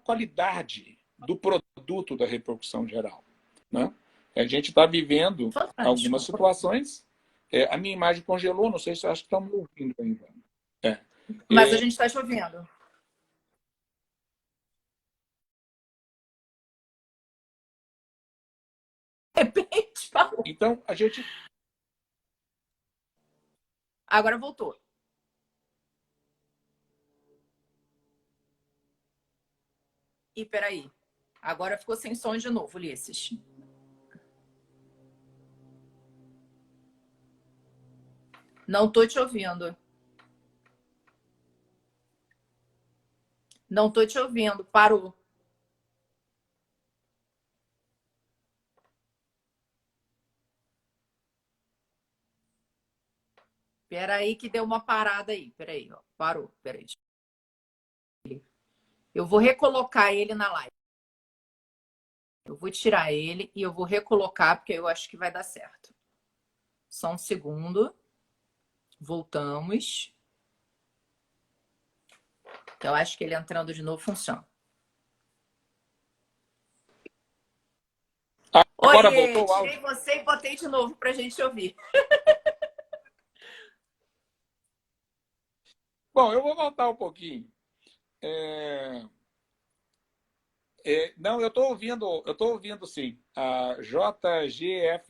qualidade do produto da repercussão geral. Né? A gente está vivendo algumas Fantástico. situações. A minha imagem congelou, não sei se acho que estão me ouvindo ainda. Mas a gente está te ouvindo. Repente, falou. Então, a gente. Agora voltou. E peraí. Agora ficou sem som de novo, Ulisses. Não tô te ouvindo. Não tô te ouvindo. Parou. Peraí que deu uma parada aí. Peraí, ó. Parou. Peraí. Eu vou recolocar ele na live. Eu vou tirar ele e eu vou recolocar, porque eu acho que vai dar certo. Só um segundo. Voltamos. Eu acho que ele entrando de novo funciona. Agora Oi, voltou o tirei áudio. você e botei de novo para a gente ouvir. Bom, eu vou voltar um pouquinho. Não, eu estou ouvindo sim. A JGFAC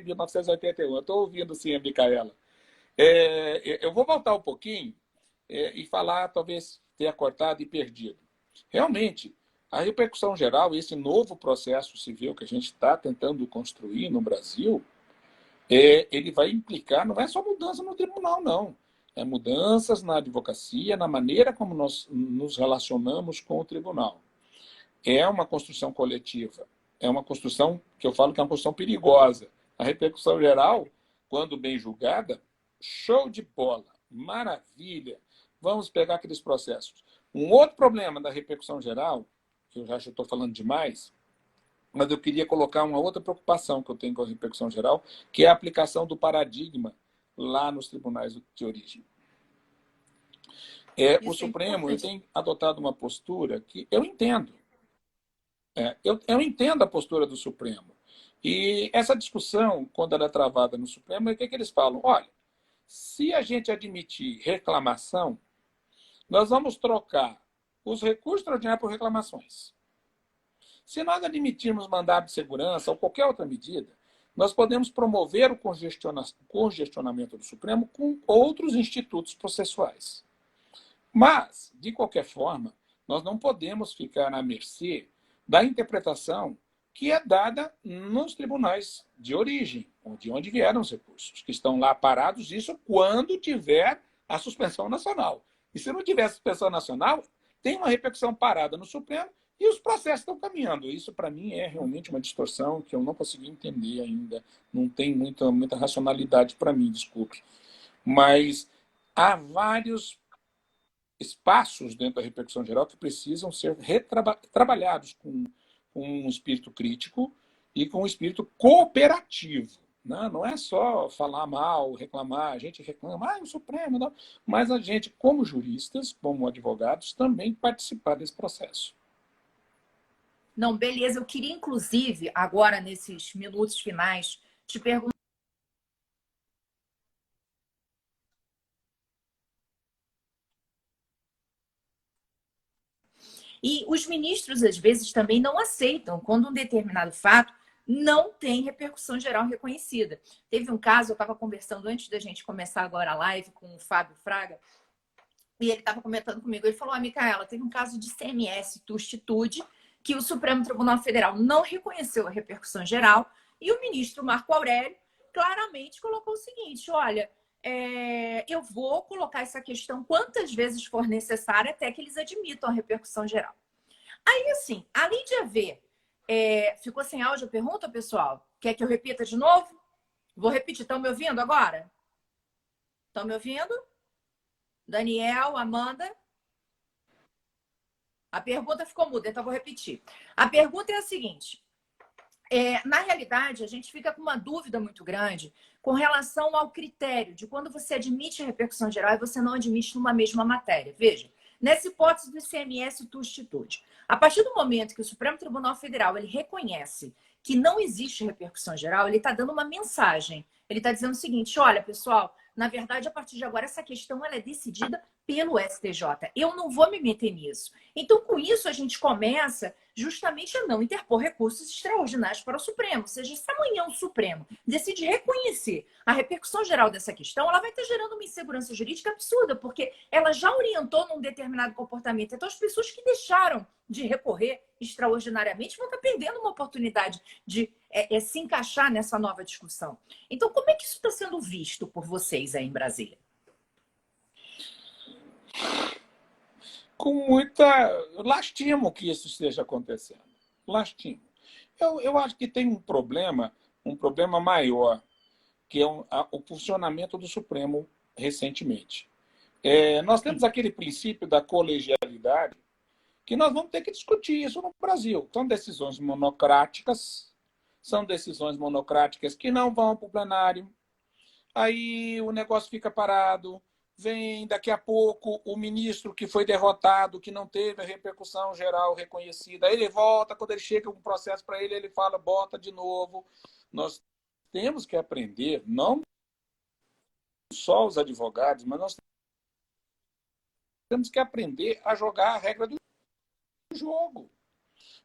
1981. Eu estou ouvindo sim a Micaela. Eu vou voltar um pouquinho e falar, talvez tenha cortado e perdido. Realmente, a repercussão geral, esse novo processo civil que a gente está tentando construir no Brasil, ele vai implicar, não é só mudança no tribunal, não. É mudanças na advocacia, na maneira como nós nos relacionamos com o tribunal. É uma construção coletiva. É uma construção que eu falo que é uma construção perigosa. A repercussão geral, quando bem julgada, show de bola, maravilha. Vamos pegar aqueles processos. Um outro problema da repercussão geral, que eu já estou falando demais, mas eu queria colocar uma outra preocupação que eu tenho com a repercussão geral, que é a aplicação do paradigma lá nos tribunais de origem. O Supremo tem adotado uma postura que eu entendo. Eu entendo a postura do Supremo. E essa discussão, quando ela é travada no Supremo, o que, é que eles falam? Olha, se a gente admitir reclamação, nós vamos trocar os recursos extraordinários por reclamações. Se nós admitirmos mandado de segurança ou qualquer outra medida, nós podemos promover o congestionamento do Supremo com outros institutos processuais. Mas, de qualquer forma, nós não podemos ficar à mercê da interpretação que é dada nos tribunais de origem, de onde vieram os recursos, que estão lá parados, isso quando tiver a suspensão nacional. E se não tiver suspensão nacional, tem uma repercussão parada no Supremo e os processos estão caminhando. Isso, para mim, é realmente uma distorção que eu não consegui entender ainda. Não tem muita racionalidade para mim, desculpe. Mas há vários espaços dentro da repercussão geral que precisam ser trabalhados com um espírito crítico e com um espírito cooperativo. Não é só falar mal, reclamar, a gente reclama, o Supremo, não. Mas a gente, como juristas, como advogados, também participar desse processo. Não, beleza. Eu queria, inclusive, agora, nesses minutos finais, te perguntar. E os ministros, às vezes, também não aceitam quando um determinado fato não tem repercussão geral reconhecida. Teve um caso, eu estava conversando antes da gente começar agora a live com o Fábio Fraga, e ele estava comentando comigo, ele falou, Micaela, teve um caso de CMS Tustitude, que o Supremo Tribunal Federal não reconheceu a repercussão geral, e o ministro Marco Aurélio claramente colocou o seguinte, olha, eu vou colocar essa questão quantas vezes for necessário até que eles admitam a repercussão geral. Aí, assim, além de haver... ficou sem áudio a pergunta, pessoal? Quer que eu repita de novo? Vou repetir. Estão me ouvindo agora? Estão me ouvindo? Daniel, Amanda? A pergunta ficou muda, então vou repetir. A pergunta é a seguinte. Na realidade, a gente fica com uma dúvida muito grande com relação ao critério de quando você admite a repercussão geral e você não admite numa mesma matéria. Veja, nessa hipótese do ICMS Tustitude, a partir do momento que o Supremo Tribunal Federal ele reconhece que não existe repercussão geral, ele está dando uma mensagem. Ele está dizendo o seguinte, olha, pessoal, na verdade, a partir de agora, essa questão ela é decidida pelo STJ. Eu não vou me meter nisso. Então, com isso, a gente começa justamente a não interpor recursos extraordinários para o Supremo. Ou seja, se amanhã o Supremo decide reconhecer a repercussão geral dessa questão, ela vai estar gerando uma insegurança jurídica absurda, porque ela já orientou num determinado comportamento. Então, as pessoas que deixaram de recorrer extraordinariamente vão estar perdendo uma oportunidade de se encaixar nessa nova discussão. Então, como é que isso está sendo visto por vocês aí em Brasília? Com muita... Lastimo que isso esteja acontecendo. Lastimo. Eu acho que tem um problema maior, que é o funcionamento do Supremo recentemente. Nós temos aquele princípio da colegialidade, que nós vamos ter que discutir isso no Brasil. São decisões monocráticas que não vão para o plenário. Aí o negócio fica parado. Vem daqui a pouco o ministro que foi derrotado, que não teve a repercussão geral reconhecida. Ele volta, quando ele chega um processo para ele, ele fala, bota de novo. Nós temos que aprender, não só os advogados, mas nós temos que aprender a jogar a regra do jogo.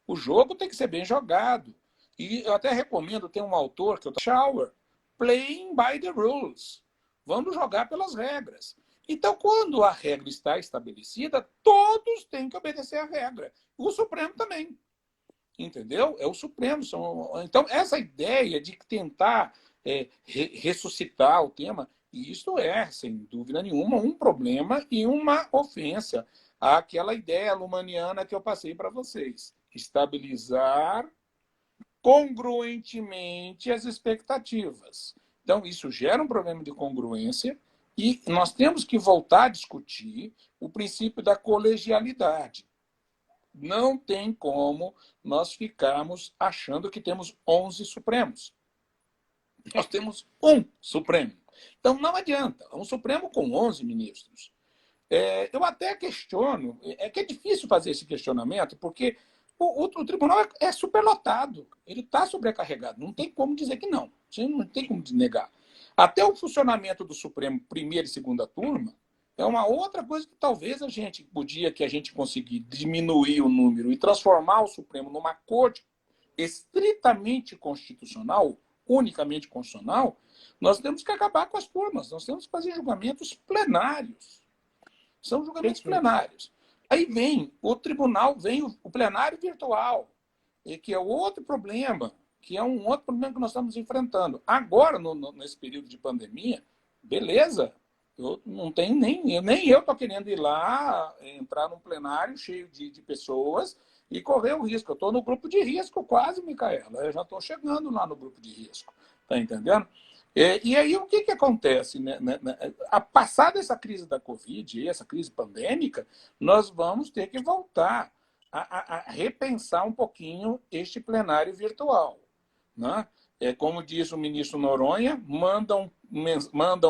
O jogo tem que ser bem jogado. E eu até recomendo, tem um autor que eu Shower, Playing by the Rules. Vamos jogar pelas regras. Então, quando a regra está estabelecida, todos têm que obedecer à regra. O Supremo também. Entendeu? É o Supremo. Então, essa ideia de tentar ressuscitar o tema, isso é, sem dúvida nenhuma, um problema e uma ofensa àquela ideia lumaniana que eu passei para vocês. Estabilizar congruentemente as expectativas. Então, isso gera um problema de congruência e nós temos que voltar a discutir o princípio da colegialidade. Não tem como nós ficarmos achando que temos 11 Supremos. Nós temos um Supremo. Então, não adianta. Um Supremo com 11 ministros. Eu até questiono, que é difícil fazer esse questionamento, porque O tribunal é superlotado, ele está sobrecarregado, não tem como dizer que não, não tem como negar. Até o funcionamento do Supremo, primeira e segunda turma, é uma outra coisa que talvez o dia que a gente conseguir diminuir o número e transformar o Supremo numa corte estritamente constitucional, unicamente constitucional, nós temos que acabar com as turmas, nós temos que fazer julgamentos plenários. São julgamentos plenários. Aí vem o tribunal, vem o plenário virtual, que é outro problema, que é um outro problema que nós estamos enfrentando. Agora, nesse período de pandemia, beleza, eu não tenho nem eu estou querendo ir lá, entrar num plenário cheio de pessoas e correr o risco. Eu estou no grupo de risco quase, Micaela. Eu já estou chegando lá no grupo de risco. Está entendendo? E aí, o que acontece? Passada essa crise da Covid, essa crise pandêmica, nós vamos ter que voltar a repensar um pouquinho este plenário virtual. Né? Como diz o ministro Noronha, mandam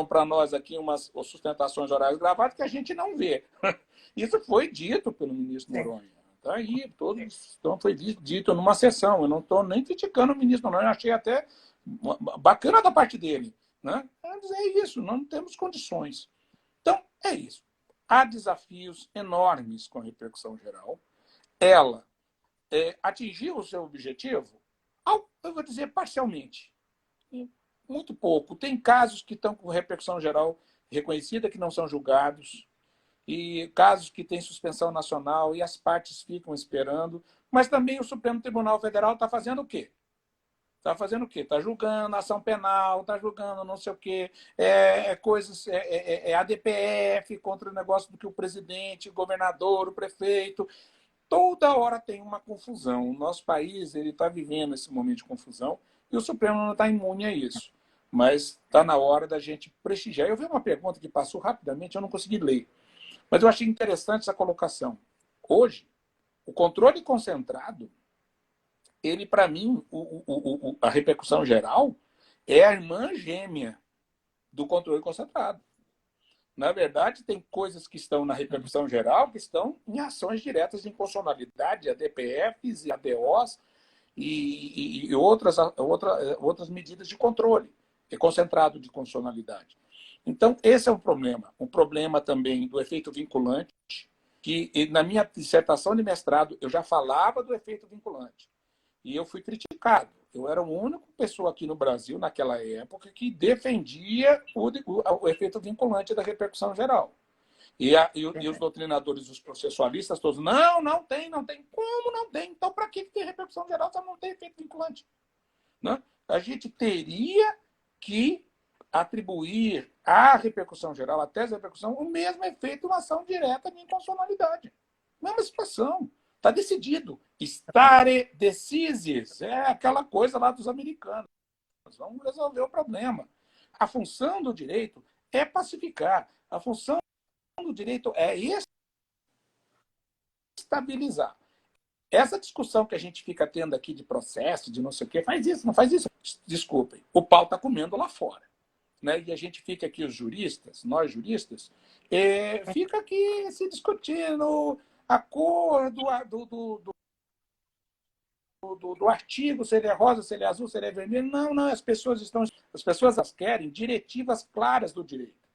para nós aqui umas sustentações orais gravadas que a gente não vê. Isso foi dito pelo ministro Noronha. Está aí, então foi dito numa sessão. Eu não estou nem criticando o ministro Noronha, achei até bacana da parte dele. Né? Mas é isso, não temos condições. Então, é isso. Há desafios enormes com a repercussão geral. Ela atingiu o seu objetivo? Eu vou dizer parcialmente. Muito pouco. Tem casos que estão com repercussão geral reconhecida que não são julgados, e casos que têm suspensão nacional e as partes ficam esperando, mas também o Supremo Tribunal Federal está fazendo o quê? Está fazendo o quê? Está julgando ação penal, está julgando não sei o quê, coisas, ADPF contra o negócio do que o presidente, o governador, o prefeito. Toda hora tem uma confusão. O nosso país está vivendo esse momento de confusão e o Supremo não está imune a isso. Mas está na hora da gente prestigiar. Eu vi uma pergunta que passou rapidamente, eu não consegui ler. Mas eu achei interessante essa colocação. Hoje, o controle concentrado, ele, para mim, a repercussão geral é a irmã gêmea do controle concentrado. Na verdade, tem coisas que estão na repercussão geral que estão em ações diretas de inconstitucionalidade, ADPFs e ADOs e outras medidas de controle, concentrado de constitucionalidade. Então, esse é um problema também do efeito vinculante, que na minha dissertação de mestrado eu já falava do efeito vinculante. E eu fui criticado. Eu era a única pessoa aqui no Brasil, naquela época, que defendia o efeito vinculante da repercussão geral. E os doutrinadores, os processualistas, todos, não tem. Como não tem? Então, para que tem repercussão geral se não tem efeito vinculante? Né? A gente teria que atribuir à repercussão geral, à tese de repercussão, o mesmo efeito na ação direta de inconstitucionalidade. Mesma situação. Está decidido. Stare decisis. É aquela coisa lá dos americanos. Vamos resolver o problema. A função do direito é pacificar. A função do direito é estabilizar. Essa discussão que a gente fica tendo aqui de processo, de não sei o quê, faz isso, não faz isso. Desculpem, o pau está comendo lá fora. Né? E a gente fica aqui, os juristas, nós juristas, fica aqui se discutindo a cor do artigo, se ele é rosa, se ele é azul, se ele é vermelho. Não, as pessoas elas querem diretivas claras do direito.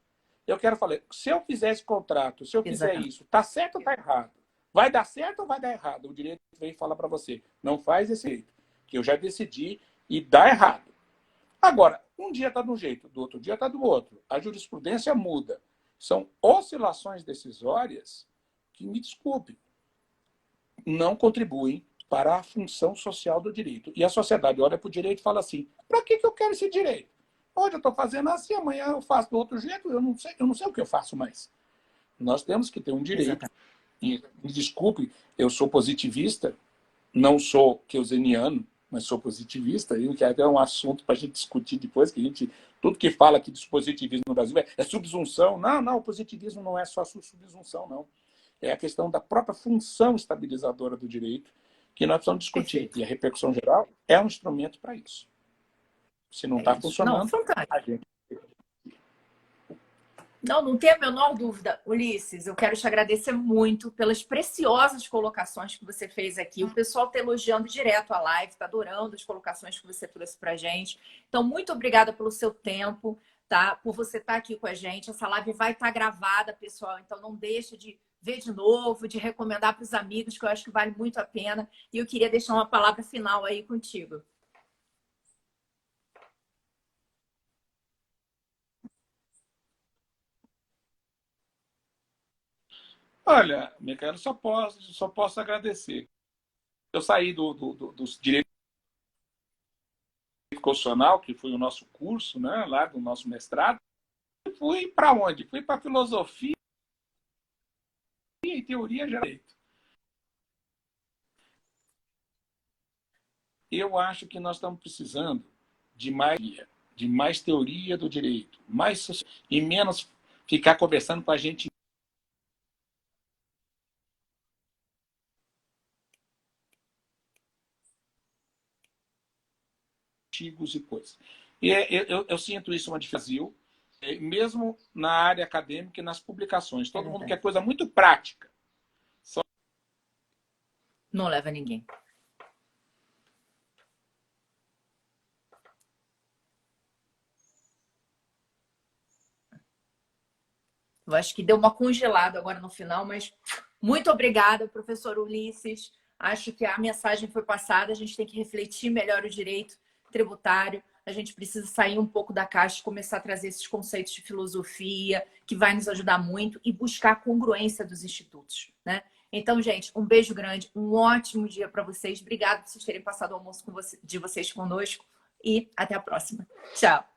Eu quero falar, se eu fizer esse contrato, se eu fizer isso, está certo ou está errado? Vai dar certo ou vai dar errado? O direito vem falar para você, não faz esse jeito, que eu já decidi e dá errado. Agora, um dia está de um jeito, do outro dia está do outro. A jurisprudência muda. São oscilações decisórias que, me desculpe, não contribuem para a função social do direito. E a sociedade olha para o direito e fala assim, para que eu quero esse direito? Hoje eu estou fazendo assim, amanhã eu faço do outro jeito, eu não sei o que eu faço mais. Nós temos que ter um direito. E, me desculpe, eu sou positivista, não sou keynesiano, mas sou positivista, e que é um assunto para a gente discutir depois, que tudo que fala aqui de positivismo no Brasil é subsunção. Não, o positivismo não é só subsunção, não. É a questão da própria função estabilizadora do direito que nós precisamos discutir. Perfeito. E a repercussão geral é um instrumento para isso. Se não está funcionando, não, a gente... Não, não tem a menor dúvida. Ulisses, eu quero te agradecer muito pelas preciosas colocações que você fez aqui. O pessoal está elogiando direto a live, está adorando as colocações que você trouxe para a gente. Então, muito obrigada pelo seu tempo, tá? Por você estar aqui com a gente. Essa live vai estar gravada, pessoal. Então, não deixa de ver de novo, de recomendar para os amigos, que eu acho que vale muito a pena. E eu queria deixar uma palavra final aí contigo. Olha, Micaela, só posso agradecer. Eu saí dos direitos constitucional, que foi o nosso curso, né, lá do nosso mestrado, e fui para onde? Fui para filosofia e teoria geral. Eu acho que nós estamos precisando de mais teoria do direito, e menos ficar conversando com a gente artigos e coisas. E eu sinto isso uma dificuldade, mesmo na área acadêmica e nas publicações. É Todo mundo verdade. quer coisa muito prática. Não leva ninguém. Eu acho que deu uma congelada agora no final, mas muito obrigada, professor Ulisses. Acho que a mensagem foi passada. A gente tem que refletir melhor o direito tributário. A gente precisa sair um pouco da caixa, começar a trazer esses conceitos de filosofia, que vai nos ajudar muito, e buscar a congruência dos institutos, né? Então, gente, um beijo grande, um ótimo dia para vocês. Obrigada por vocês terem passado o almoço de vocês conosco e até a próxima. Tchau.